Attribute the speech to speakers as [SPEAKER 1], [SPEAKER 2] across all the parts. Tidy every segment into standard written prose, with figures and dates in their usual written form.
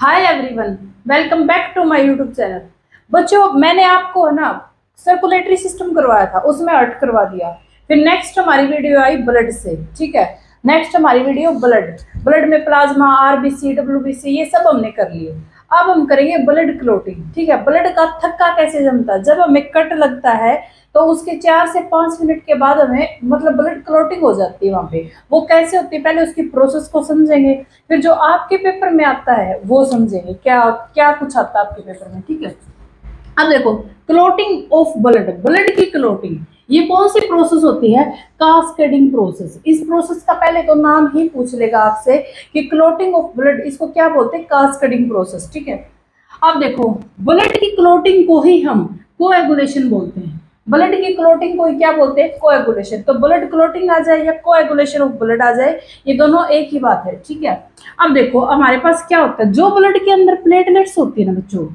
[SPEAKER 1] Hi everyone, welcome back to my YouTube channel. बच्चों, मैंने आपको ना सर्कुलेटरी सिस्टम करवाया था, उसमें अर्ट करवा दिया। फिर नेक्स्ट हमारी वीडियो आई ब्लड से। ठीक है, नेक्स्ट हमारी वीडियो ब्लड में प्लाज्मा, आरबीसी, डब्ल्यूबीसी ये सब हमने कर लिए। अब हम करेंगे ब्लड क्लोटिंग। ठीक है, ब्लड का थक्का कैसे जमता है। जब हमें कट लगता है तो उसके 4 से 5 मिनट के बाद हमें मतलब ब्लड क्लोटिंग हो जाती है। वहाँ पे वो कैसे होती है, पहले उसकी प्रोसेस को समझेंगे, फिर जो आपके पेपर में आता है वो समझेंगे क्या क्या कुछ आता है आपके पेपर में। ठीक है, अब देखो, क्लोटिंग ऑफ ब्लड की क्लोटिंग ये कौन सी प्रोसेस होती है? Cascading process. इस प्रोसेस का पहले तो नाम ही पूछ लेगा आपसे कि क्लोटिंग ऑफ ब्लड, इसको क्या बोलते हैं? Cascading process. ठीक है, अब देखो, ब्लड की क्लोटिंग को ही हम कोएगुलेशन बोलते हैं। ब्लड की क्लोटिंग को क्या बोलते हैं? कोएगुलेशन। तो ब्लड क्लोटिंग आ जाए या कोएगुलेशन ऑफ ब्लड आ जाए, ये दोनों एक ही बात है। ठीक है, अब देखो हमारे पास क्या होता है, जो ब्लड के अंदर प्लेटलेट्स होती है ना बच्चों,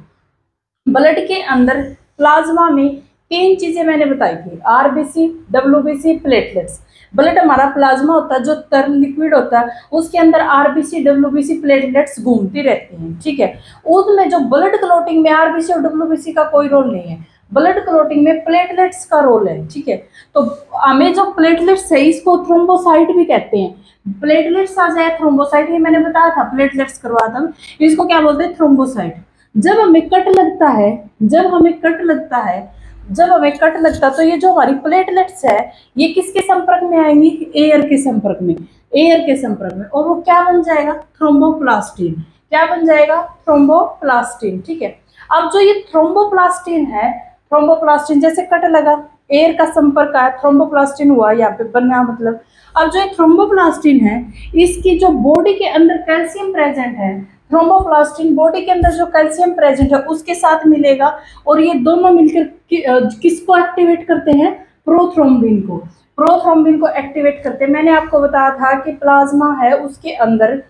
[SPEAKER 1] ब्लड के अंदर प्लाज्मा में 3 चीजें मैंने बताई थी, आरबीसी, डब्ल्यूबीसी, प्लेटलेट्स। ब्लड हमारा प्लाज्मा होता है जो तरल लिक्विड होता है, उसके अंदर आरबीसी, डब्ल्यूबीसी, प्लेटलेट्स घूमती रहती हैं। ठीक है, उसमें जो ब्लड क्लोटिंग में आरबीसी और डब्ल्यूबीसी का कोई रोल नहीं है, ब्लड क्लोटिंग में प्लेटलेट्स का रोल है। ठीक है, तो हमें जो प्लेटलेट्स है इसको थ्रोम्बोसाइट भी कहते हैं। प्लेटलेट्स आ जाए, थ्रोम्बोसाइट ये मैंने बताया था, प्लेटलेट्स करवा था, इसको क्या बोलते हैं? थ्रोम्बोसाइट। जब हमें कट लगता है, जब हमें कट लगता है जब हमें कट लगता है तो ये जो हमारी प्लेटलेट्स है ये किसके संपर्क में आएंगी? एयर के संपर्क में, एयर के संपर्क में, और वो क्या बन जाएगा? थ्रोम्बोप्लास्टिन। क्या बन जाएगा? थ्रोम्बोप्लास्टिन। ठीक है, अब जो ये थ्रोम्बोप्लास्टिन है, थ्रोम्बोप्लास्टिन जैसे कट लगा, एयर का संपर्क आया, थ्रोम्बोप्लास्टिन हुआ, यहाँ पे बना मतलब। अब जो ये थ्रोम्बोप्लास्टिन है, इसकी जो बॉडी के अंदर कैल्शियम प्रेजेंट है, थ्रोम्बोप्लास्टिन बॉडी के अंदर जो कैल्शियम प्रेजेंट है उसके साथ मिलेगा, और ये दोनों मिलकर किसको एक्टिवेट करते हैं? प्रोथ्रोम्बिन को। प्रोथ्रोम्बिन को एक्टिवेट करते हैं। मैंने आपको बताया था कि प्लाज्मा है उसके अंदर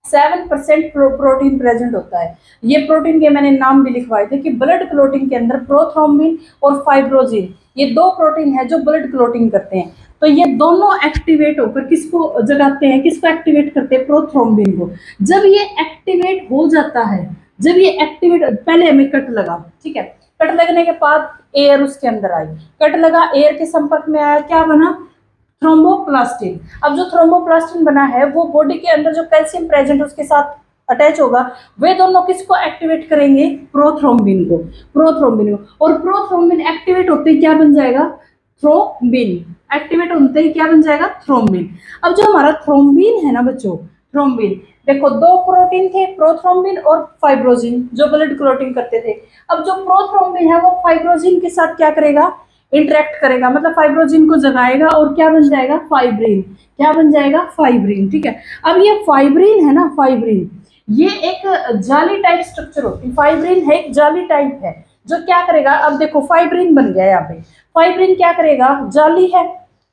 [SPEAKER 1] 7% प्रोटीन प्रेजेंट होता है। ये प्रोटीन के मैंने नाम भी लिखवाए थे कि ब्लड क्लोटिंग के अंदर प्रोथ्रोम्बिन और फाइब्रोजिन, ये 2 प्रोटीन है जो ब्लड क्लोटिंग करते हैं। तो ये दोनों एक्टिवेट होकर किसको जगाते हैं? किसको एक्टिवेट करते हैं? प्रोथ्रोम्बिन को। जब ये एक्टिवेट हो जाता है, जब ये एक्टिवेट, पहले हमें कट लगा, ठीक है, कट लगने के बाद एयर उसके अंदर आई, कट लगा, एयर के संपर्क में आया, क्या बना? थ्रोम्बोप्लास्टिन। अब जो थ्रोम्बोप्लास्टिन बना है वो बॉडी के अंदर जो कैल्शियम प्रेजेंट उसके साथ अटैच होगा, वे दोनों किसको एक्टिवेट करेंगे? प्रोथ्रोम्बिन को। प्रोथ्रोम्बिन को, और प्रोथ्रोम्बिन एक्टिवेट होते ही क्या बन जाएगा? थ्रोम्बिन। एक्टिवेट होते ही क्या बन जाएगा? थ्रोम्बिन। अब जो हमारा थ्रोम्बिन है ना बच्चों, थ्रोम्बिन, देखो 2 प्रोटीन थे, प्रोथ्रोम्बिन और फाइब्रोजिन, जो ब्लड क्लोटिंग करते थे। अब जो प्रोथ्रोम्बिन है वो फाइब्रोजिन के साथ क्या करेगा? इंटरेक्ट करेगा, मतलब फाइब्रोजिन को जगाएगा, और क्या बन जाएगा? फाइब्रिन। क्या बन जाएगा? फाइब्रिन। ठीक है, अब ये फाइब्रिन है ना, फाइब्रिन ये एक जाली टाइप स्ट्रक्चर होती है। फाइब्रिन है एक जाली टाइप है जो क्या करेगा? अब देखो फाइब्रिन बन गया यहाँ पे, फाइब्रिन क्या करेगा? जाली है,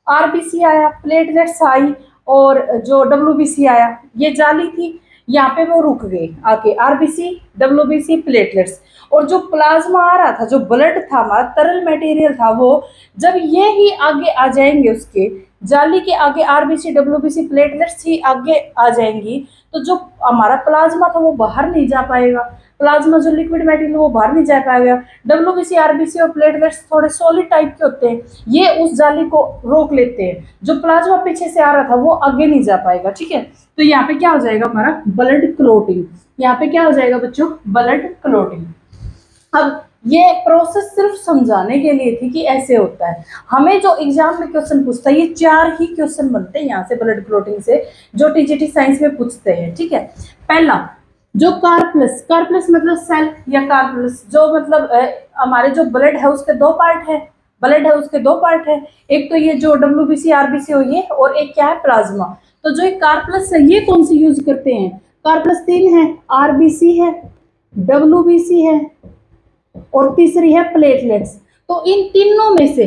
[SPEAKER 1] आरबीसी आया, प्लेटलेट्स आई, और जो डब्ल्यूबीसी आया, ये जाली थी, यहाँ पे वो रुक गए आके, आरबीसी, डब्ल्यूबीसी, प्लेटलेट्स। और जो प्लाज्मा आ रहा था, जो ब्लड था हमारा, तरल मटेरियल था, वो जब ये ही आगे आ जाएंगे, उसके जाली के आगे आरबीसी, डब्ल्यूबीसी, प्लेटलेट्स ही आगे आ जाएंगी, तो जो हमारा प्लाज्मा था वो बाहर नहीं जा पाएगा। प्लाज्मा जो लिक्विड मेटेरियल वो बाहर नहीं जा पाएगा। डब्ल्यूबीसी, आरबीसी और प्लेटलेट्स थोड़े सॉलिड टाइप के होते हैं, ये उस जाली को रोक लेते हैं, जो प्लाज्मा पीछे से आ रहा था वो आगे नहीं जा पाएगा। ठीक है, तो यहाँ पे क्या हो जाएगा? हमारा ब्लड क्लोटिंग। यहाँ पे क्या हो जाएगा बच्चों? Blood clotting. अब ये प्रोसेस सिर्फ समझाने के लिए थी कि ऐसे होता है। हमें जो एग्जाम में क्वेश्चन पूछता है, ये 4 ही क्वेश्चन बनते हैं यहाँ से ब्लड क्लोटिंग से, जो टीजीटी साइंस में पूछते हैं। ठीक है, पहला जो कार प्लस मतलब सेल, या कार प्लस जो मतलब हमारे जो ब्लड है उसके 2 पार्ट है, ब्लड है उसके 2 पार्ट है, एक तो ये जो डब्ल्यूबीसी, आरबीसी हो ये, और एक क्या है? प्लाज्मा। तो जो ये कार प्लस है ये कौन सी यूज करते हैं? कार प्लस 3 है, आरबीसी है, डब्ल्यूबीसी है, और तीसरी है प्लेटलेट्स। तो इन तीनों में से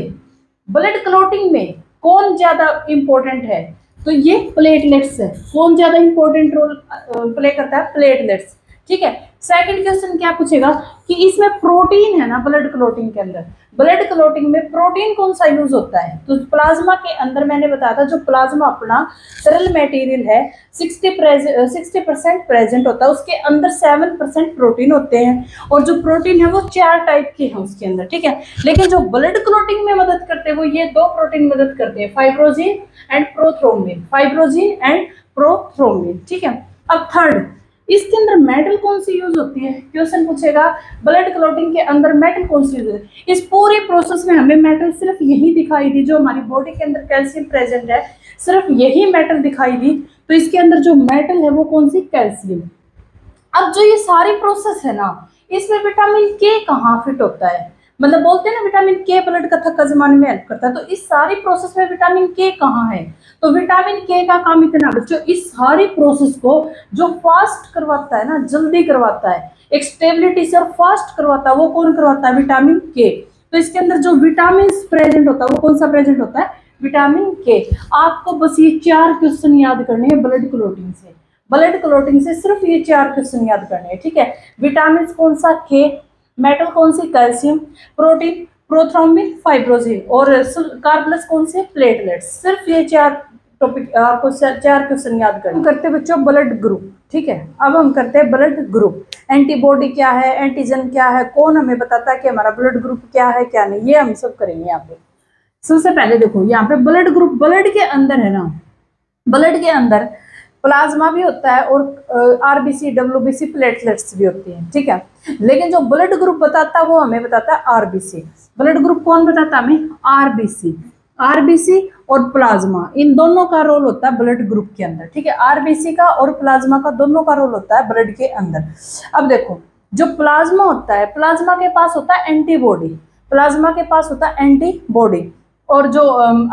[SPEAKER 1] ब्लड क्लोटिंग में कौन ज्यादा इंपॉर्टेंट है? तो ये प्लेटलेट्स है। कौन ज्यादा इंपॉर्टेंट रोल प्ले करता है? प्लेटलेट्स। ठीक है। सेकंड क्वेश्चन क्या पूछेगा कि इसमें प्रोटीन है ना ब्लड क्लोटिंग के अंदर, ब्लड क्लोटिंग में प्रोटीन कौन सा यूज होता है? तो प्लाज्मा के अंदर मैंने बताया था जो प्लाज्मा अपना तरल मटेरियल है 60% प्रेजेंट होता है, उसके अंदर 7% प्रोटीन होते हैं, और जो प्रोटीन है वो 4 टाइप के हैं उसके अंदर, ठीक है। लेकिन जो ब्लड क्लोटिंग में मदद करते हैं वो ये 2 प्रोटीन मदद करते हैं, फाइब्रोजिन एंड प्रोथ्रोम्बिन, फाइब्रोजिन एंड प्रोथ्रोम्बिन, ठीक है। अब थर्ड, इसके अंदर मेटल कौन सी यूज होती है? क्वेश्चन पूछेगा ब्लड क्लोटिंग के अंदर मेटल कौन सी यूज होती है? इस पूरे प्रोसेस में हमें मेटल सिर्फ यही दिखाई दी, जो हमारी बॉडी के अंदर कैल्शियम प्रेजेंट है सिर्फ यही मेटल दिखाई दी, तो इसके अंदर जो मेटल है वो कौन सी? कैल्शियम। अब जो ये सारी प्रोसेस है ना, इसमें विटामिन के कहाँ फिट होता है? मतलब बोलते हैं ना विटामिन के ब्लड का थक्का जमाने में हेल्प करता है, तो इस सारी प्रोसेस में विटामिन के कहाँ है? तो विटामिन के का काम इतना बच्चों, इस सारी प्रोसेस को जो फास्ट करवाता है ना, जल्दी करवाता है, एक स्टेबिलिटी से और फास्ट करवाता है, वो कौन करवाता है? विटामिन के। तो इसके अंदर जो विटामिन प्रेजेंट होता है वो कौन सा प्रेजेंट होता है? विटामिन के। आपको बस ये 4 क्वेश्चन याद करने हैं ब्लड क्लोटिंग से, ब्लड क्लोटिंग से सिर्फ ये 4 क्वेश्चन याद करने हैं, ठीक है। विटामिन कौन सा? के। मेटल कौन सी? कैल्शियम। प्रोटीन प्रोथ्रोम्बिन, फाइब्रोजिन, और कार्बोलस कौन से? प्लेटलेट्स। सिर्फ ये 4 टॉपिक आपको 4 क्वेश्चन याद करने। करते बच्चों ब्लड ग्रुप, ठीक है। अब हम करते हैं ब्लड ग्रुप। एंटीबॉडी क्या है, एंटीजन क्या है, कौन हमें बताता है कि हमारा ब्लड ग्रुप क्या है क्या नहीं, ये हम सब करेंगे यहाँ पे। सबसे पहले देखो यहाँ पे ब्लड ग्रुप, ब्लड के अंदर है ना, ब्लड के अंदर प्लाज्मा भी होता है और आरबीसी, डब्ल्यूबीसी, प्लेटलेट्स भी होती हैं, ठीक है। लेकिन जो ब्लड ग्रुप बताता है वो हमें बताता है आरबीसी। ब्लड ग्रुप कौन बताता है हमें? आरबीसी। आरबीसी और प्लाज्मा, इन दोनों का रोल होता है ब्लड ग्रुप के अंदर, ठीक है। आरबीसी का और प्लाज्मा का दोनों का रोल होता है ब्लड के अंदर। अब देखो जो प्लाज्मा होता है, प्लाज्मा के पास होता है एंटीबॉडी, प्लाज्मा के पास होता है एंटीबॉडी, और जो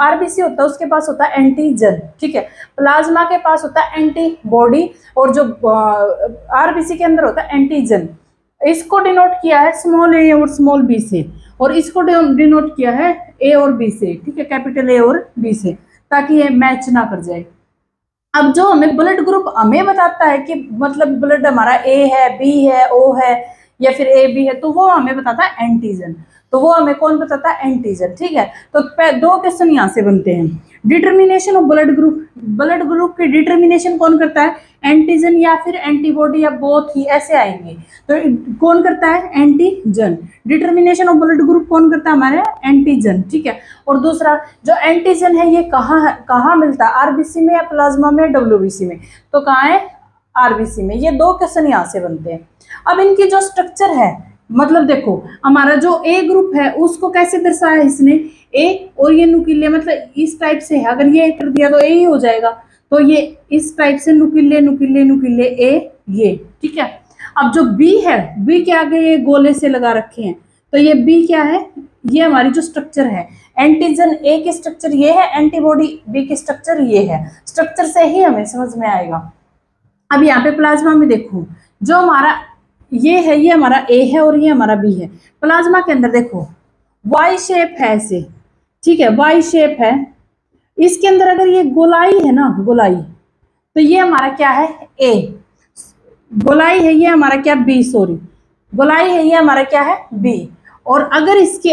[SPEAKER 1] आरबीसी होता है उसके पास होता है एंटीजन, ठीक है। प्लाज्मा के पास होता है एंटीबॉडी और जो आरबीसी के अंदर होता है एंटीजन। इसको डिनोट किया है स्मॉल ए और स्मॉल बी से, और इसको डिनोट किया है ए और बी से, ठीक है, कैपिटल ए और बी से, ताकि ये मैच ना कर जाए। अब जो हमें ब्लड ग्रुप हमें बताता है कि मतलब ब्लड हमारा ए है, बी है, ओ है या फिर ए बी है, तो वो हमें बताता है एंटीजन। तो वो हमें कौन बताता है? एंटीजन, ठीक है। तो 2 क्वेश्चन यहाँ से बनते हैं। Determination of blood group, blood group की डिटर्मिनेशन कौन करता है? एंटीजन या फिर एंटीबॉडी या बोथ ही, ऐसे आएंगे। तो कौन करता है? Antigen. Determination of blood group कौन करता है? हमारे एंटीजन, ठीक है। और दूसरा जो एंटीजन है ये कहाँ मिलता है? आरबीसी में या प्लाज्मा में, डब्ल्यूबीसी में? तो कहाँ है? आरबीसी में। ये 2 क्वेश्चन यहाँ से बनते हैं। अब इनकी जो स्ट्रक्चर है, मतलब देखो हमारा जो ए ग्रुप है उसको कैसे दर्शाया इसने? ए, और ये नुकीले मतलब इस टाइप से है, अगर ये कर दिया तो ए ही हो जाएगा, तो ये इस टाइप से नुकीले नुकीले नुकीले ए, ये, ठीक है। अब जो बी है, बी के आगे ये गोले से लगा रखे हैं, तो ये बी क्या है? ये हमारी जो स्ट्रक्चर है, एंटीजन ए की स्ट्रक्चर ये है, एंटीबॉडी बी की स्ट्रक्चर ये है। स्ट्रक्चर से ही हमें समझ में आएगा। अब यहाँ पे प्लाज्मा में देखो, जो हमारा ये है, ये हमारा ए है और ये हमारा बी है। प्लाज्मा के अंदर देखो वाई शेप है ऐसे, ठीक है, वाई शेप है। इसके अंदर अगर ये गोलाई है ना, गोलाई, तो ये हमारा क्या है? ए। गोलाई है ये हमारा क्या? बी, सॉरी, गोलाई है ये हमारा क्या है? बी। और अगर इसके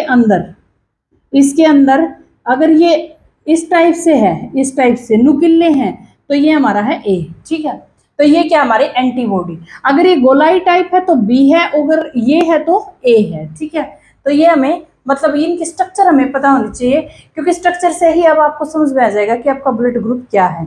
[SPEAKER 1] अंदर अगर ये इस टाइप से है, इस टाइप से नुकीले हैं, तो ये हमारा है ए, ठीक है। तो ये क्या? हमारी एंटीबॉडी। अगर ये गोलाई टाइप है तो बी है, अगर ये है तो ए है, ठीक है। तो ये हमें मतलब इनकी स्ट्रक्चर हमें पता होनी चाहिए, क्योंकि स्ट्रक्चर से ही अब आपको समझ में आ जाएगा कि आपका ब्लड ग्रुप क्या है।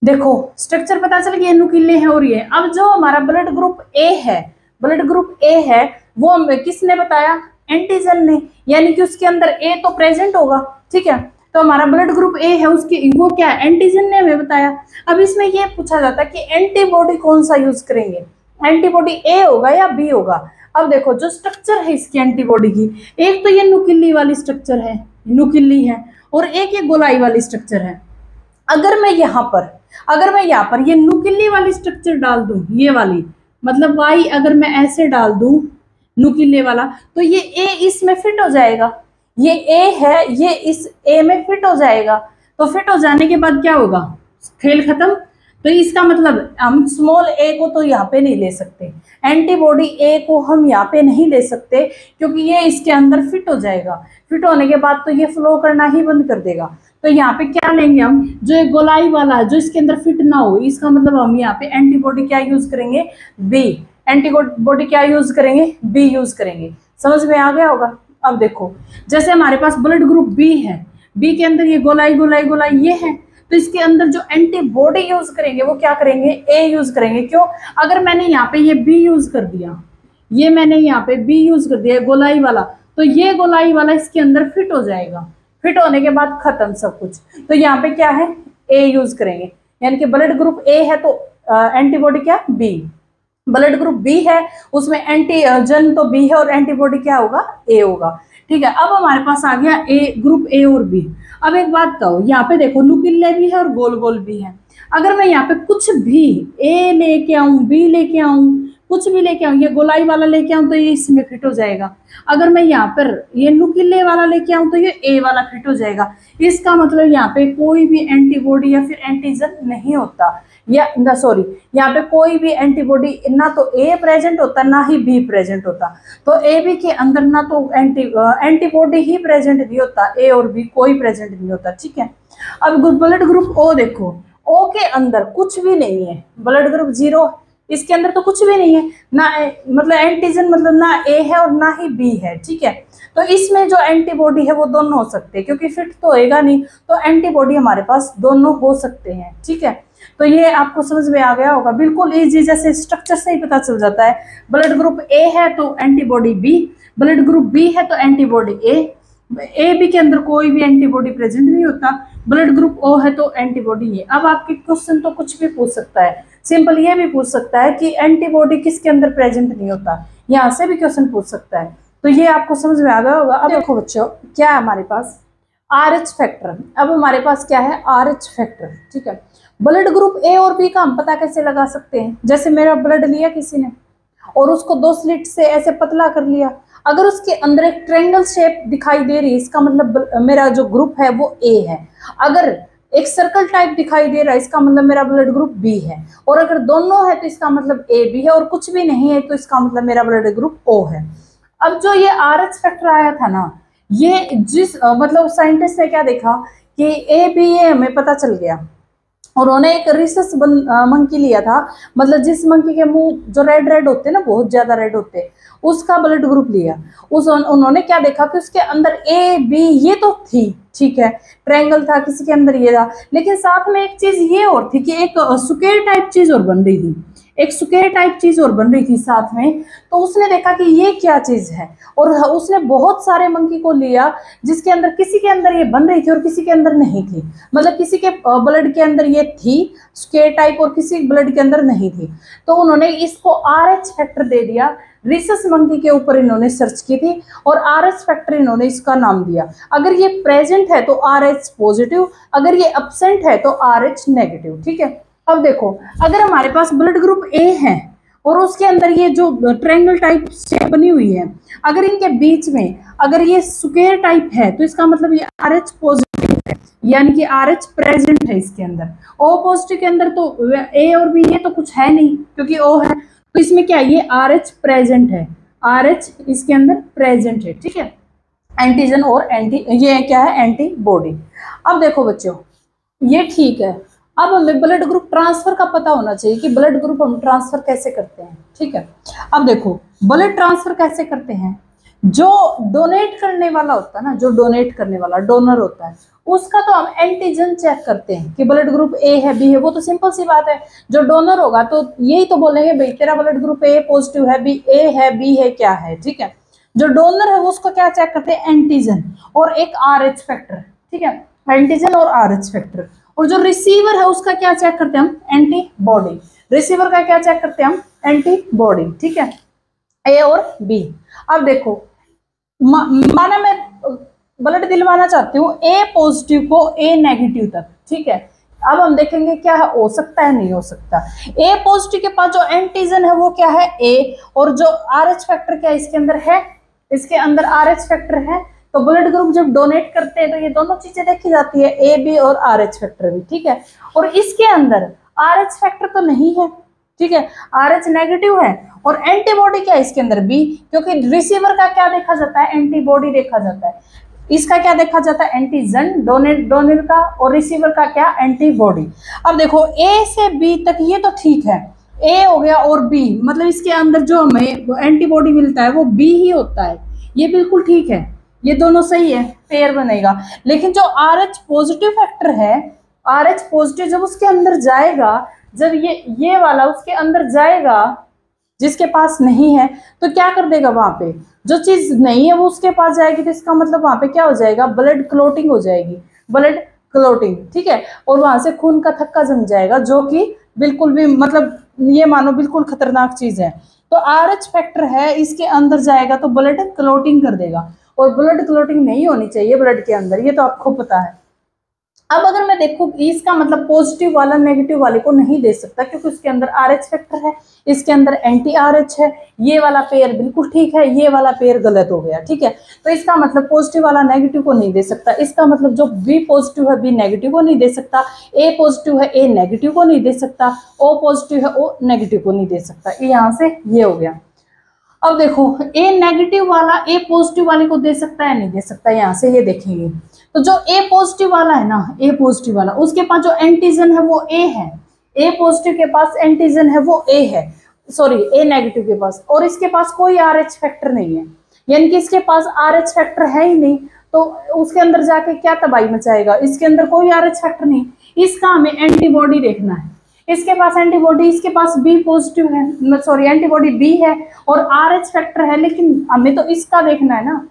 [SPEAKER 1] देखो स्ट्रक्चर पता चल गया, नुकीले हैं और ये। अब जो हमारा ब्लड ग्रुप ए है, ब्लड ग्रुप ए है, वो हमें किसने बताया? एंटीजन ने, यानी कि उसके अंदर ए तो प्रेजेंट होगा, ठीक है। तो हमारा ब्लड ग्रुप ए है, उसके वो क्या है? एंटीजन ने हमें बताया। अब इसमें ये पूछा जाता है कि एंटीबॉडी कौन सा यूज करेंगे? एंटीबॉडी ए होगा या बी होगा? अब देखो जो स्ट्रक्चर है इसकी एंटीबॉडी की, एक तो ये नुकीली वाली स्ट्रक्चर है, नुकीली है, और एक ये गोलाई वाली स्ट्रक्चर है। अगर मैं यहाँ पर ये नुकीली वाली स्ट्रक्चर डाल दूं, ये वाली मतलब वाई, अगर मैं ऐसे डाल दूं नुकीले वाला, तो ये ए इसमें फिट हो जाएगा। ये ए है, ये इस ए में फिट हो जाएगा। तो फिट हो जाने के बाद क्या होगा? खेल खत्म। तो इसका मतलब हम स्मॉल ए को तो यहाँ पे नहीं ले सकते, एंटीबॉडी ए को हम यहाँ पे नहीं ले सकते, क्योंकि ये इसके अंदर फिट हो जाएगा। फिट होने के बाद तो ये फ्लो करना ही बंद कर देगा। तो यहाँ पे क्या लेंगे हम, जो एक गोलाई वाला है जो इसके अंदर फिट ना हो, इसका मतलब हम यहाँ पे एंटीबॉडी क्या यूज करेंगे, बी। एंटीबॉडी क्या यूज करेंगे, बी यूज करेंगे। समझ में आ गया होगा। अब देखो, जैसे हमारे पास ब्लड ग्रुप बी है, बी के अंदर ये गोलाई गोलाई गोलाई ये है, तो इसके अंदर जो एंटीबॉडी यूज करेंगे वो क्या करेंगे, ए यूज करेंगे। क्यों, अगर मैंने यहाँ पे ये बी यूज कर दिया, ये मैंने यहाँ पे बी यूज कर दिया गोलाई वाला, तो ये गोलाई वाला इसके अंदर फिट हो जाएगा। फिट होने के बाद खत्म सब कुछ। तो यहाँ पे क्या है, ए यूज करेंगे, यानी कि ब्लड ग्रुप ए है तो एंटीबॉडी क्या, बी। ब्लड ग्रुप बी है उसमें एंटीजन तो बी है और एंटीबॉडी क्या होगा, ए होगा। ठीक है, अब हमारे पास आ गया ए ग्रुप, ए और बी। अब एक बात कहो, यहाँ पे देखो नुकीले भी है और गोल गोल भी है। अगर मैं यहाँ पे कुछ भी ए लेके आऊं, बी लेके आऊं, कुछ भी लेके आऊं, ये गोलाई वाला लेके आऊं तो ये इसमें फिट हो जाएगा। अगर मैं यहाँ पर ये नुकीले वाला लेके आऊं तो ये ए वाला फिट हो जाएगा। इसका मतलब यहाँ पे कोई भी एंटीबॉडी या फिर एंटीजन नहीं होता, या सॉरी, यहाँ पे कोई भी एंटीबॉडी ना तो ए प्रेजेंट होता ना ही बी प्रेजेंट होता। तो ए बी के अंदर ना तो एंटीबॉडी ही प्रेजेंट नहीं होता, ए और बी कोई प्रेजेंट नहीं होता। ठीक है, अब ब्लड ग्रुप ओ देखो, ओ के अंदर कुछ भी नहीं है, ब्लड ग्रुप 0, इसके अंदर तो कुछ भी नहीं है ना, मतलब एंटीजन मतलब ना ए है और ना ही बी है। ठीक है, तो इसमें जो एंटीबॉडी है वो दोनों हो सकते हैं, क्योंकि फिट तो होएगा नहीं, तो एंटीबॉडी हमारे पास दोनों हो सकते हैं। ठीक है, तो ये आपको समझ में आ गया होगा, बिल्कुल इजी, जैसे स्ट्रक्चर से ही पता चल जाता है। ब्लड ग्रुप ए है तो antibody B, blood group B है तो एंटीबॉडी ए बी के अंदर कोई भी एंटीबॉडी प्रेजेंट नहीं होता। ब्लड ग्रुप ओ है तो एंटीबॉडी है। अब आपके क्वेश्चन तो कुछ भी पूछ सकता है, सिंपल ये भी पूछ सकता है कि एंटीबॉडी किसके अंदर प्रेजेंट नहीं होता, यहाँ से भी क्वेश्चन पूछ सकता है। तो ये आपको समझ में आ गया होगा। अब देखो बच्चों, क्या है हमारे पास, RH फैक्टर। अब हमारे पास क्या है, RH फैक्टर। ठीक है, ब्लड ग्रुप ए और बी का हम पता कैसे लगा सकते हैं, जैसे मेरा ब्लड लिया किसी ने और उसको 2 स्लिट से ऐसे पतला कर लिया, अगर उसके अंदर एक ट्रायंगल शेप दिखाई दे रही है, इसका मतलब मेरा जो ग्रुप है वो ए है। अगर एक सर्कल टाइप दिखाई दे रहा है, इसका मतलब मेरा ब्लड ग्रुप बी है। और अगर दोनों है तो इसका मतलब ए बी है, और कुछ भी नहीं है तो इसका मतलब मेरा ब्लड ग्रुप ओ है। अब जो ये RH फैक्टर आया था ना, ये जिस मतलब साइंटिस्ट ने क्या देखा कि ए बी ए हमें पता चल गया, और उन्होंने एक रिसस मंकी लिया था, मतलब जिस मंकी के मुंह जो रेड रेड होते हैं ना, बहुत ज्यादा रेड होते हैं, उसका ब्लड ग्रुप लिया। उन्होंने क्या देखा कि उसके अंदर ए बी ये तो थी, ठीक है, ट्रायंगल था, किसी के अंदर ये था, लेकिन साथ में एक चीज ये और थी कि एक स्क्वायर टाइप चीज और बन रही थी, एक स्क्वायर टाइप चीज और बन रही थी साथ में। तो उसने देखा कि ये क्या चीज है, और उसने बहुत सारे मंकी को लिया जिसके अंदर किसी के अंदर ये बन रही थी और किसी के अंदर नहीं थी, मतलब किसी के ब्लड के अंदर ये थी स्क्वायर टाइप और किसी ब्लड के अंदर नहीं थी। तो उन्होंने इसको RH फैक्टर दे दिया। रिसस मंकी के ऊपर इन्होंने सर्च की थी और RH फैक्टर इन्होंने इसका नाम दिया। अगर ये प्रेजेंट है तो RH पॉजिटिव, अगर ये अब्सेंट है तो RH नेगेटिव। ठीक है, अब देखो, अगर हमारे पास ब्लड ग्रुप ए है और उसके अंदर ये जो ट्रायंगल टाइप शेप बनी हुई है, अगर इनके बीच में अगर ये स्क्वायर टाइप है तो इसका मतलब ये RH पॉजिटिव है, यानी कि RH प्रेजेंट है इसके अंदर। O पॉजिटिव के अंदर तो A और B ये तो कुछ है नहीं क्योंकि O है, तो इसमें क्या है, ये RH प्रेजेंट है, RH इसके अंदर प्रेजेंट है। ठीक है, एंटीजन और ये क्या है, एंटीबॉडी। अब देखो बच्चों, ये ठीक है। अब हमें ब्लड ग्रुप ट्रांसफर का पता होना चाहिए कि ब्लड ग्रुप हम ट्रांसफर कैसे करते हैं। ठीक है, अब देखो ब्लड ट्रांसफर कैसे करते हैं, जो डोनेट करने वाला होता है ना, जो डोनेट करने वाला डोनर होता है, उसका तो हम एंटीजन चेक करते हैं कि ब्लड ग्रुप ए है बी है, वो तो सिंपल सी बात है। जो डोनर होगा तो यही तो बोलेंगे भाई तेरा ब्लड ग्रुप ए पॉजिटिव है, बी ए है, बी है, क्या है। ठीक है, जो डोनर है उसको क्या चेक करते हैं, एंटीजन और एक RH फैक्टर। ठीक है, एंटीजन और RH फैक्टर। और जो रिसीवर है उसका क्या चेक करते हैं हम, एंटीबॉडी। रिसीवर का क्या चेक करते हैं हम, एंटीबॉडी। ठीक है, ए और बी। अब देखो, माना मैं ब्लड दिलवाना चाहती हूँ ए पॉजिटिव को ए नेगेटिव तक। ठीक है, अब हम देखेंगे क्या है, हो सकता है नहीं हो सकता। ए पॉजिटिव के पास जो एंटीजन है वो क्या है, ए, और जो RH फैक्टर क्या इसके अंदर है, इसके अंदर RH फैक्टर है। तो ब्लड ग्रुप जब डोनेट करते हैं तो ये दोनों चीजें देखी जाती है, ए बी और RH फैक्टर भी। ठीक है, और इसके अंदर RH फैक्टर तो नहीं है, ठीक है, RH नेगेटिव है। और एंटीबॉडी क्या है इसके अंदर? बी, क्योंकि रिसीवर का क्या देखा जाता है? एंटीबॉडी देखा जाता है। इसका क्या देखा जाता है? एंटीजन, डोनर का, और रिसीवर का क्या? एंटीबॉडी। अब देखो ए से बी तक ये तो ठीक है, ए हो गया और बी, मतलब इसके अंदर जो हमें एंटीबॉडी मिलता है वो बी ही होता है, ये बिल्कुल ठीक है, ये दोनों सही है, पेयर बनेगा। लेकिन जो RH पॉजिटिव फैक्टर है, RH पॉजिटिव जब उसके अंदर जाएगा, जब ये वाला उसके अंदर जाएगा जिसके पास नहीं है, तो क्या कर देगा? वहां पे जो चीज नहीं है वो उसके पास जाएगी, तो इसका मतलब वहां पे क्या हो जाएगा? ब्लड क्लोटिंग हो जाएगी, ब्लड क्लोटिंग, ठीक है। और वहां से खून का थक्का जम जाएगा, जो कि बिल्कुल भी मतलब ये मानो बिल्कुल खतरनाक चीज है। तो RH फैक्टर है, इसके अंदर जाएगा तो ब्लड क्लोटिंग कर देगा, और ब्लड क्लोटिंग नहीं होनी चाहिए ब्लड के अंदर, ये तो आपको पता है। अब अगर मैं देखूं इसका मतलब पॉजिटिव वाला नेगेटिव वाले को नहीं दे सकता, क्योंकि उसके अंदर RH फैक्टर है, इसके अंदर एंटी RH है, ये वाला पेयर बिल्कुल ठीक है, ये वाला पेयर गलत हो गया, ठीक है। तो इसका मतलब पॉजिटिव वाला नेगेटिव को नहीं दे सकता, इसका मतलब जो बी पॉजिटिव है बी नेगेटिव को नहीं दे सकता, ए पॉजिटिव है ए नेगेटिव को नहीं दे सकता, ओ पॉजिटिव है ओ नेगेटिव को नहीं दे सकता। ये यहाँ से ये हो गया। अब देखो ए नेगेटिव वाला ए पॉजिटिव वाले को दे सकता है नहीं दे सकता, यहाँ से ये देखेंगे। तो जो ए पॉजिटिव वाला है ना, ए पॉजिटिव वाला, उसके पास जो एंटीजन है वो ए है, ए पॉजिटिव के पास एंटीजन है वो ए है, सॉरी ए नेगेटिव के पास, और इसके पास कोई RH फैक्टर नहीं है, यानी कि इसके पास RH फैक्टर है ही नहीं, तो उसके अंदर जाके क्या तबाही मचाएगा? इसके अंदर कोई RH फैक्टर नहीं, इसका हमें एंटीबॉडी देखना है, इसके पास एंटीबॉडी, इसके पास बी पॉजिटिव है, सॉरी एंटीबॉडी बी है और RH फैक्टर है, लेकिन हमें तो इसका देखना है ना,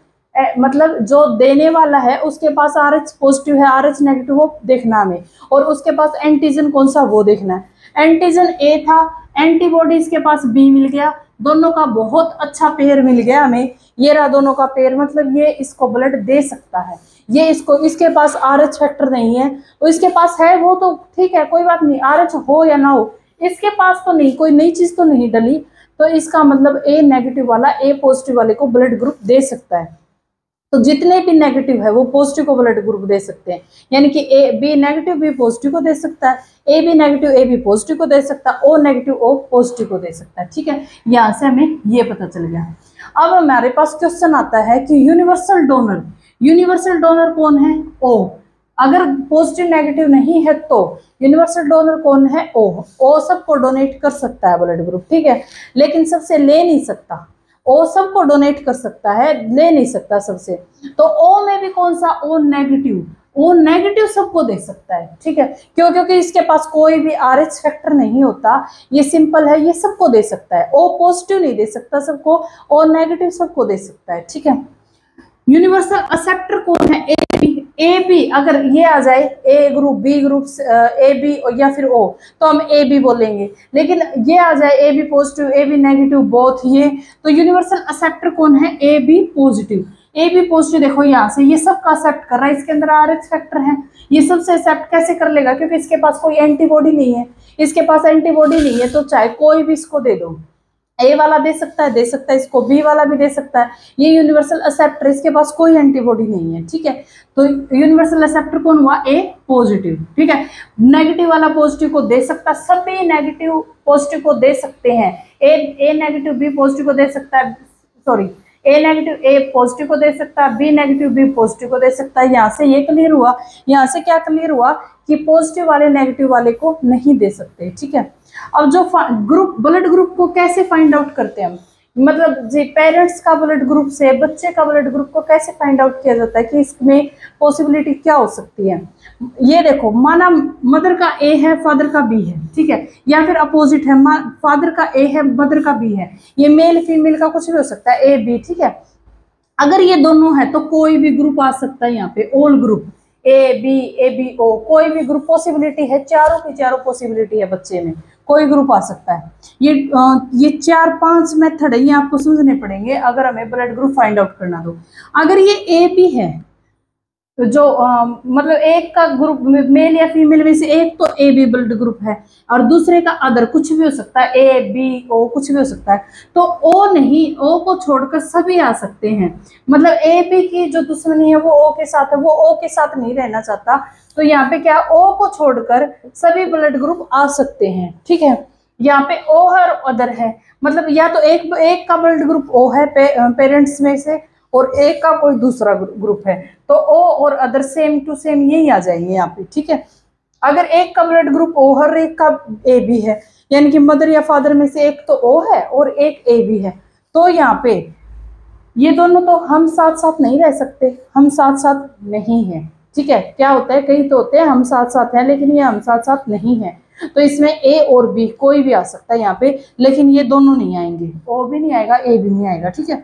[SPEAKER 1] मतलब जो देने वाला है उसके पास RH पॉजिटिव है RH नेगेटिव वो देखना हमें, और उसके पास एंटीजन कौन सा वो देखना है। एंटीजन ए था, एंटीबॉडी इसके पास बी मिल गया, दोनों का बहुत अच्छा पेयर मिल गया हमें, ये रहा दोनों का पेयर, मतलब ये इसको ब्लड दे सकता है, ये इसको, इसके पास RH फैक्टर नहीं है, तो इसके पास है वो तो ठीक है, कोई बात नहीं, RH हो या ना हो, इसके पास तो नहीं, कोई नई चीज तो नहीं डली, तो इसका मतलब ए नेगेटिव वाला ए पॉजिटिव वाले को ब्लड ग्रुप दे सकता है। तो जितने भी नेगेटिव है वो पॉजिटिव को ब्लड ग्रुप दे सकते हैं, यानी कि A B negative B positive को दे सकता है, A B negative A B positive को दे सकता है, ओ नेगेटिव ओ पॉजिटिव को दे सकता है, ठीक है। यहाँ से हमें ये पता चल गया। अब हमारे पास क्वेश्चन आता है कि यूनिवर्सल डोनर, यूनिवर्सल डोनर कौन है? ओ। अगर पॉजिटिव नेगेटिव नहीं है तो यूनिवर्सल डोनर कौन है? ओ सबको डोनेट कर सकता है ब्लड ग्रुप, ठीक है, लेकिन सबसे ले नहीं सकता। ओ सबको डोनेट कर सकता है, ले नहीं सकता सबसे। तो ओ में भी कौन सा? ओ नेगेटिव, ओ नेगेटिव सबको दे सकता है, ठीक है, क्यों? क्योंकि इसके पास कोई भी RH फैक्टर नहीं होता, ये सिंपल है, ये सबको दे सकता है। ओ पॉजिटिव नहीं दे सकता सबको, ओ नेगेटिव सबको दे सकता है, ठीक है। यूनिवर्सल एक्सेप्टर कौन है? ए बी, अगर ये आ जाए A group B group A B या फिर ओ, तो हम ए बी बोलेंगे, लेकिन ये आ जाए A B positive A B negative both, ये तो यूनिवर्सल एक्सेप्टर कौन है? A B positive. A B positive देखो यहाँ से ये सब का एक्सेप्ट कर रहा है, इसके अंदर RH फैक्टर है, ये सबसे एक्सेप्ट कैसे कर लेगा? क्योंकि इसके पास कोई एंटीबॉडी नहीं है, इसके पास एंटीबॉडी नहीं है, तो चाहे कोई भी इसको दे दो, ए वाला दे सकता है इसको, बी वाला भी दे सकता है, ये यूनिवर्सल एक्सेप्टर, इसके पास कोई एंटीबॉडी नहीं है, ठीक है। तो यूनिवर्सल एक्सेप्टर कौन हुआ? ए पॉजिटिव, ठीक है। नेगेटिव वाला पॉजिटिव को दे सकता, सभी नेगेटिव पॉजिटिव को दे सकते हैं, ए नेगेटिव बी पॉजिटिव को दे सकता है, सॉरी ए नेगेटिव ए पॉजिटिव को दे सकता है, बी नेगेटिव बी पॉजिटिव को दे सकता है। यहाँ से ये क्लियर हुआ, यहाँ से क्या क्लियर हुआ कि पॉजिटिव वाले नेगेटिव वाले को नहीं दे सकते, ठीक है। अब जो ग्रुप ब्लड ग्रुप को कैसे फाइंड आउट करते हैं हम, मतलब जी पेरेंट्स का ब्लड ग्रुप से बच्चे का ब्लड ग्रुप को कैसे फाइंड आउट किया जाता है कि इसमें पॉसिबिलिटी क्या हो सकती है? ये देखो, माना मदर का ए है फादर का बी है, ठीक है, या फिर अपोजिट है, फादर का ए है मदर का बी है, ये मेल फीमेल का कुछ भी हो सकता है, ए बी, ठीक है। अगर ये दोनों है तो कोई भी ग्रुप आ सकता है, यहाँ पे all group A B O, कोई भी ग्रुप पॉसिबिलिटी है, चारों की चारों पॉसिबिलिटी है, बच्चे में कोई ग्रुप आ सकता है। ये 4-5 मेथड है, ये आपको समझने पड़ेंगे अगर हमें ब्लड ग्रुप फाइंड आउट करना हो। अगर ये ए बी है, जो मतलब एक का ग्रुप मेल या फीमेल में से एक तो ए बी ब्लड ग्रुप है और दूसरे का अदर, कुछ भी हो सकता है, ए बी ओ कुछ भी हो सकता है, तो ओ नहीं, ओ को छोड़कर सभी आ सकते हैं। मतलब ए बी की जो दुश्मनी है वो ओ के साथ है, वो ओ के साथ नहीं रहना चाहता, तो यहाँ पे क्या, ओ को छोड़कर सभी ब्लड ग्रुप आ सकते हैं। ठीक है, यहाँ पे ओ है और अदर है, मतलब या तो एक का ब्लड ग्रुप ओ है पेरेंट्स में से, और एक का कोई दूसरा ग्रुप है, तो ओ और अदर सेम टू सेम यही आ जाएंगे यहाँ पे। ठीक है, अगर एक का ब्लड ग्रुप ओ है और एक का ए बी है, यानी कि मदर या फादर में से एक तो ओ है और एक ए बी है, तो यहाँ पे ये दोनों तो हम साथ साथ नहीं रह सकते, हम साथ साथ नहीं है। ठीक है, क्या होता है, कई तो होते हैं हम साथ साथ हैं, लेकिन ये हम साथ साथ नहीं है, तो इसमें ए और बी कोई भी आ सकता है यहाँ पे, लेकिन ये दोनों नहीं आएंगे, ओ भी नहीं आएगा, ए भी नहीं आएगा। ठीक है,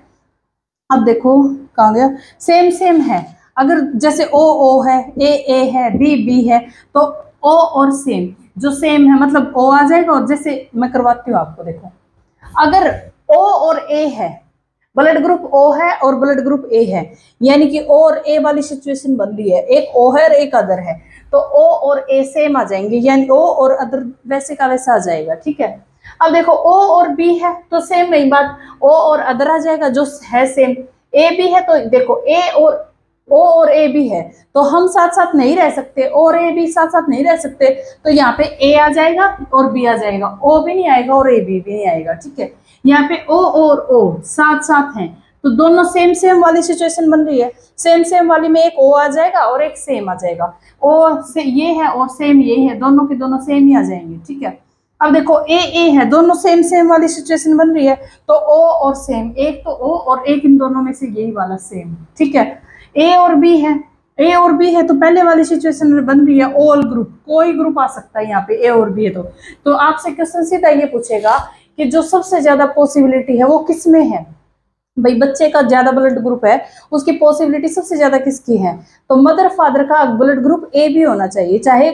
[SPEAKER 1] अब देखो कहाँ गया, सेम सेम है, अगर जैसे ओ ओ है, ए है, बी बी है, तो ओ और सेम, जो सेम है मतलब ओ आ जाएगा। और जैसे मैं करवाती हूँ आपको, देखो अगर ओ और ए है, ब्लड ग्रुप ओ है और ब्लड ग्रुप ए है, यानी कि ओ और ए वाली सिचुएशन बन रही है, एक ओ है और एक अदर है, तो ओ और ए सेम आ जाएंगे, यानी ओ और अदर वैसे का वैसा आ जाएगा। ठीक है, अब देखो ओ और बी है तो सेम नहीं बात, ओ और अदर आ जाएगा जो है सेम, ए बी है तो देखो ओ और ए बी है, तो हम साथ साथ नहीं रह सकते, और ए बी साथ साथ नहीं रह सकते, तो यहाँ पे ए आ जाएगा और बी आ जाएगा, ओ भी नहीं आएगा और ए बी भी नहीं आएगा। ठीक है, यहाँ पे ओ और ओ साथ साथ हैं, तो दोनों सेम सेम वाली सिचुएशन बन रही है, सेम सेम वाली में एक ओ आ जाएगा और एक सेम आ जाएगा, ओ से ये है और सेम ये है, दोनों के दोनों सेम ही आ जाएंगे। ठीक है, अब देखो ए है, दोनों सेम सेम वाली सिचुएशन बन रही है, तो ओ और सेम, एक तो ओ और एक इन दोनों में से यही वाला सेम। ठीक है, ए और बी है, ए और बी है तो पहले वाली सिचुएशन में बन रही है ऑल ग्रुप, कोई ग्रुप आ सकता है यहाँ पे, ए और बी है तो आपसे क्वेश्चन सीधा ये पूछेगा कि जो सबसे ज्यादा पॉसिबिलिटी है वो किस में है। भाई बच्चे का ज्यादा ब्लड ग्रुप है, उसकी पॉसिबिलिटी सबसे ज्यादा किसकी है, तो मदर फादर का ब्लड ग्रुप ए बी होना चाहिए, चाहे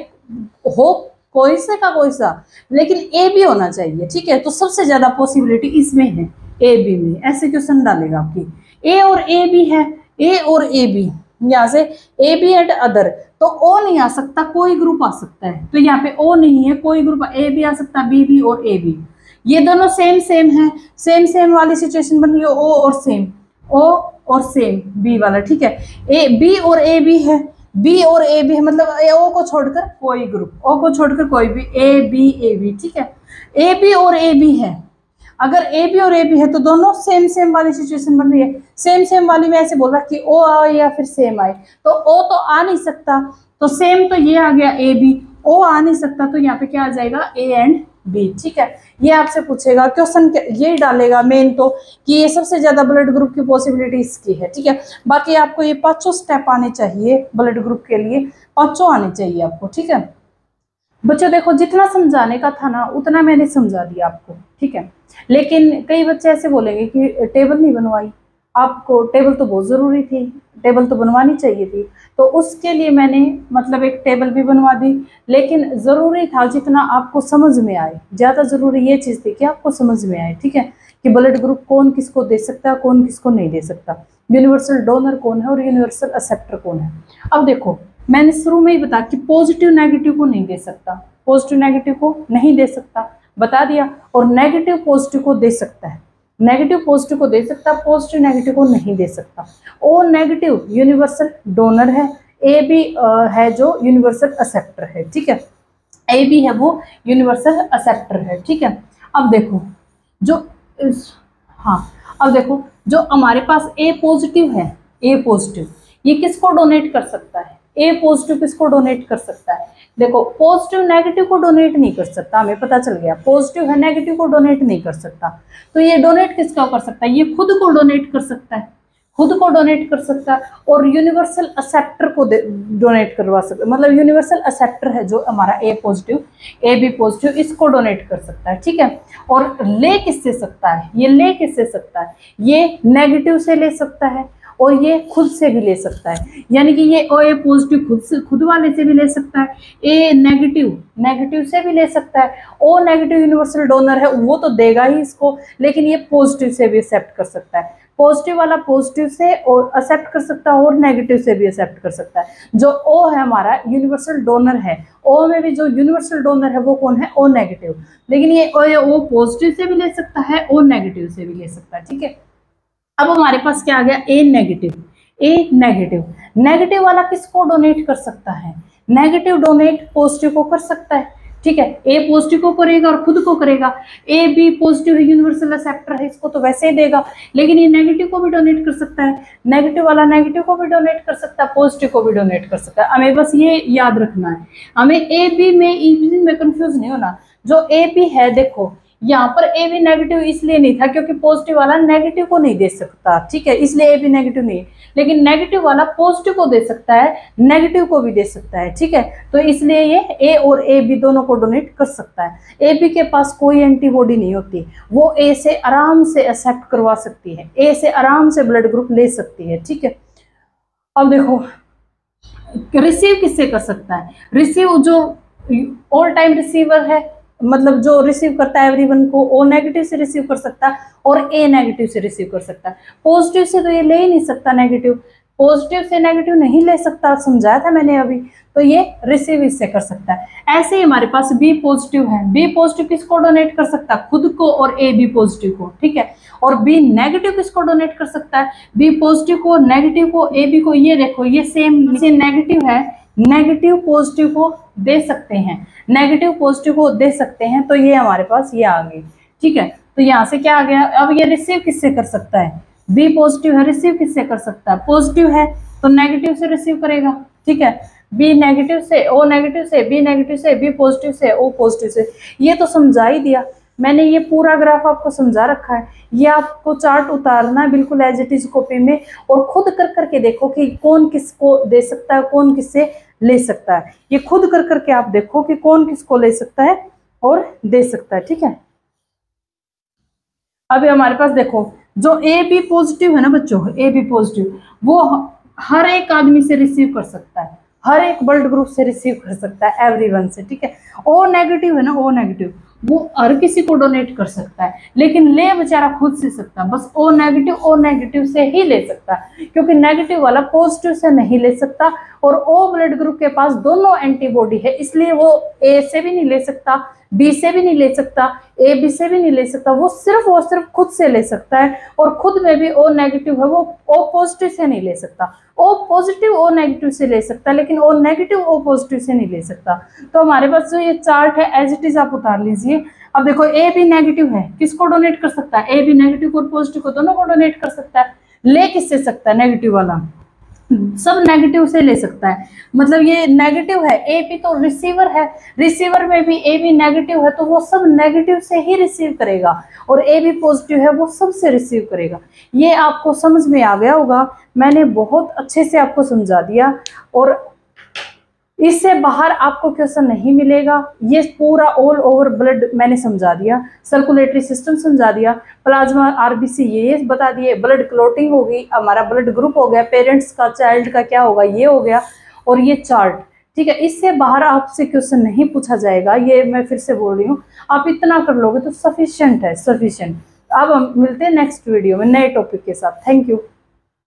[SPEAKER 1] हो कोई से का कोई सा, लेकिन ए बी होना चाहिए। ठीक है, तो सबसे ज्यादा पॉसिबिलिटी इसमें है, ए बी में। ऐसे क्वेश्चन डालेगा आपकी, ए और ए बी है, ए और ए बी, यहाँ से ए बी एंड अदर, तो ओ नहीं आ सकता, कोई ग्रुप आ सकता है, तो यहाँ पे ओ नहीं है, कोई ग्रुप ए बी आ सकता है, बी बी और ए बी, ये दोनों सेम सेम है, सेम सेम वाली सिचुएशन बन रही है, ओ और सेम, ओ और सेम बी वाला। ठीक है, ए बी और ए बी है, बी और ए बी है, मतलब ओ को छोड़कर कोई ग्रुप, ओ को छोड़कर कोई भी, ए बी। ठीक है, ए बी और ए बी है, अगर ए बी और ए बी है तो दोनों सेम सेम वाली सिचुएशन बन रही है, सेम सेम वाली में ऐसे बोल रहा कि ओ आए या फिर सेम आए, तो ओ तो आ नहीं सकता, तो सेम तो ये आ गया ए बी, ओ आ नहीं सकता, तो यहाँ पे क्या आ जाएगा, ए एंड बी। ठीक है, ये आपसे पूछेगा क्वेश्चन, ये डालेगा मेन तो कि ये सबसे ज्यादा ब्लड ग्रुप की पॉसिबिलिटी इसकी है। ठीक है, बाकी आपको ये पांचों स्टेप आने चाहिए ब्लड ग्रुप के लिए, पांचों आने चाहिए आपको। ठीक है बच्चों, देखो जितना समझाने का था ना उतना मैंने समझा दिया आपको। ठीक है, लेकिन कई बच्चे ऐसे बोलेंगे कि टेबल नहीं बनवाई, आपको टेबल तो बहुत ज़रूरी थी, टेबल तो बनवानी चाहिए थी, तो उसके लिए मैंने मतलब एक टेबल भी बनवा दी, लेकिन ज़रूरी था जितना आपको समझ में आए, ज़्यादा ज़रूरी ये चीज़ थी कि आपको समझ में आए। ठीक है, कि ब्लड ग्रुप कौन किसको दे सकता है, कौन किसको नहीं दे सकता, यूनिवर्सल डोनर कौन है और यूनिवर्सल एक्सेप्टर कौन है। अब देखो मैंने शुरू में ही बताया कि पॉजिटिव नेगेटिव को नहीं दे सकता, पॉजिटिव नेगेटिव को नहीं दे सकता, बता दिया, और नेगेटिव पॉजिटिव को दे सकता है, नेगेटिव पॉजिटिव को दे सकता है, पॉजिटिव नेगेटिव को नहीं दे सकता। ओ नेगेटिव यूनिवर्सल डोनर है, ए बी है जो यूनिवर्सल एक्सेप्टर है। ठीक है, ए बी है वो यूनिवर्सल एक्सेप्टर है। ठीक है, अब देखो जो हाँ, अब देखो जो हमारे पास ए पॉजिटिव है, ए पॉजिटिव ये किसको डोनेट कर सकता है, ए पॉजिटिव किसको डोनेट कर सकता है, देखो पॉजिटिव नेगेटिव को डोनेट नहीं कर सकता, हमें पता चल गया, पॉजिटिव है नेगेटिव को डोनेट नहीं कर सकता, तो ये डोनेट किसका कर सकता है, ये खुद को डोनेट कर सकता है, खुद को डोनेट कर सकता है, और यूनिवर्सल एक्सेप्टर को डोनेट करवा सकता है, मतलब यूनिवर्सल एक्सेप्टर है जो हमारा ए पॉजिटिव, ए बी पॉजिटिव, इसको डोनेट कर सकता है। ठीक है, और ले किससे सकता है, ये ले किससे सकता है, ये नेगेटिव से ले सकता है और ये खुद से भी ले सकता है, यानी कि ये ओ ए पॉजिटिव खुद वाले से भी ले सकता है, ए नेगेटिव से भी ले सकता है, ओ नेगेटिव यूनिवर्सल डोनर है वो तो देगा ही इसको, लेकिन ये पॉजिटिव से भी एक्सेप्ट कर सकता है। पॉजिटिव वाला पॉजिटिव से और एक्सेप्ट कर सकता है और नेगेटिव से भी एक्सेप्ट कर सकता है। जो ओ है हमारा यूनिवर्सल डोनर है, ओ में भी जो यूनिवर्सल डोनर है वो कौन है, ओ नेगेटिव। लेकिन ये ओ पॉजिटिव से भी ले सकता है और नेगेटिव से भी ले सकता है, ठीक है। अब हमारे पास क्या आ गया, ए नेगेटिव। ए नेगेटिव, नेगेटिव वाला किसको डोनेट कर सकता है, नेगेटिव डोनेट पॉजिटिव को कर सकता है, ठीक है। ए पॉजिटिव को करेगा और खुद को करेगा, ए भी पॉजिटिव यूनिवर्सल एक्सेप्टर है, इसको तो वैसे ही देगा, लेकिन ये नेगेटिव को भी डोनेट कर सकता है, नेगेटिव वाला नेगेटिव को भी डोनेट कर सकता है, पॉजिटिव को भी डोनेट कर सकता है। हमें बस ये याद रखना है, हमें ए बी में ई बी में कंफ्यूज नहीं होना। जो ए बी है, देखो यहाँ पर ए बी नेगेटिव इसलिए नहीं था क्योंकि पॉजिटिव वाला नेगेटिव को नहीं दे सकता, ठीक है, इसलिए ए बी नेगेटिव नहीं है। लेकिन नेगेटिव वाला पॉजिटिव को दे सकता है, नेगेटिव को भी दे सकता है, ठीक है। तो इसलिए ये ए और ए बी दोनों को डोनेट कर सकता है। ए बी के पास कोई एंटीबॉडी नहीं होती, वो ए से आराम से एक्सेप्ट करवा सकती है, ए से आराम से ब्लड ग्रुप ले सकती है, ठीक है। अब देखो रिसीव किससे कर सकता है, रिसीव जो ऑल टाइम रिसीवर है, मतलब जो रिसीव करता है एवरीवन को, ओ नेगेटिव से रिसीव कर सकता है और ए नेगेटिव से रिसीव कर सकता है। पॉजिटिव से तो ये ले ही नहीं सकता, नेगेटिव पॉजिटिव से नेगेटिव नहीं ले सकता, समझाया था मैंने अभी। तो ये रिसीव इससे कर सकता है। ऐसे ही हमारे पास बी पॉजिटिव है, बी पॉजिटिव किसको डोनेट कर सकता है, खुद को और ए बी पॉजिटिव को, ठीक है। और बी नेगेटिव किसको डोनेट कर सकता है, बी पॉजिटिव को, नेगेटिव को, ए बी को। ये देखो ये सेम नेगेटिव है, नेगेटिव पॉजिटिव को दे सकते हैं, नेगेटिव पॉजिटिव को दे सकते हैं। तो ये हमारे पास ये आ गई, ठीक है। तो यहाँ से क्या आ गया, अब ये रिसीव किससे कर सकता है, बी पॉजिटिव है, रिसीव किससे कर सकता है, पॉजिटिव है तो नेगेटिव से रिसीव करेगा, ठीक है। बी नेगेटिव से, ओ नेगेटिव से, बी नेगेटिव से, बी पॉजिटिव से, ओ पॉजिटिव से। ये तो समझा ही दिया मैंने, ये पूरा ग्राफ आपको समझा रखा है। ये आपको चार्ट उतारना है बिल्कुल एज इट इज कॉपी में, और खुद कर करके देखो कि कौन किसको दे सकता है, कौन किससे ले सकता है। ये खुद कर करके आप देखो कि कौन किसको ले सकता है और दे सकता है, ठीक है। अभी हमारे पास देखो जो ए बी पॉजिटिव है ना बच्चों, ए बी पॉजिटिव वो हर एक आदमी से रिसीव कर सकता है, हर एक ब्लड ग्रुप से रिसीव कर सकता है, एवरीवन से, ठीक है। ओ नेगेटिव है ना, ओ नेगेटिव वो हर किसी को डोनेट कर सकता है, लेकिन ले बेचारा खुद से सकता, बस ओ नेगेटिव से ही ले सकता, क्योंकि नेगेटिव वाला पॉजिटिव से नहीं ले सकता। और ओ ब्लड ग्रुप के पास दोनों एंटीबॉडी है, इसलिए वो ए से भी नहीं ले सकता, बी से भी नहीं ले सकता, ए बी से भी नहीं ले सकता, वो सिर्फ और सिर्फ खुद से ले सकता है। और खुद में भी ओ नेगेटिव है, वो ओ पॉजिटिव से नहीं ले सकता, ओ पॉजिटिव ओ नेगेटिव से ले सकता है, लेकिन ओ नेगेटिव ओ पॉजिटिव से नहीं ले सकता। तो हमारे पास जो ये चार्ट है एज इट इज आप उतार लीजिए। अब देखो ए बी नेगेटिव है, किसको डोनेट कर सकता है, ए बी नेगेटिव और पॉजिटिव को दोनों को डोनेट कर सकता है। ले किससे सकता है, नेगेटिव वाला सब नेगेटिव से ले सकता है, मतलब ये नेगेटिव है, ए बी तो रिसीवर है, रिसीवर में भी ए बी नेगेटिव है तो वो सब नेगेटिव से ही रिसीव करेगा, और ए बी पॉजिटिव है वो सब से रिसीव करेगा। ये आपको समझ में आ गया होगा, मैंने बहुत अच्छे से आपको समझा दिया, और इससे बाहर आपको क्वेश्चन नहीं मिलेगा। ये पूरा ऑल ओवर ब्लड मैंने समझा दिया, सर्कुलेटरी सिस्टम समझा दिया, प्लाज्मा आरबीसी ये बता दिए, ब्लड क्लोटिंग हो गई, हमारा ब्लड ग्रुप हो गया, पेरेंट्स का चाइल्ड का क्या होगा ये हो गया, और ये चार्ट, ठीक है। इससे बाहर आपसे क्वेश्चन नहीं पूछा जाएगा, ये मैं फिर से बोल रही हूँ। आप इतना कर लोगे तो सफिशिएंट है, सफिशिएंट। अब हम मिलते हैं नेक्स्ट वीडियो में नए टॉपिक के साथ। Thank you.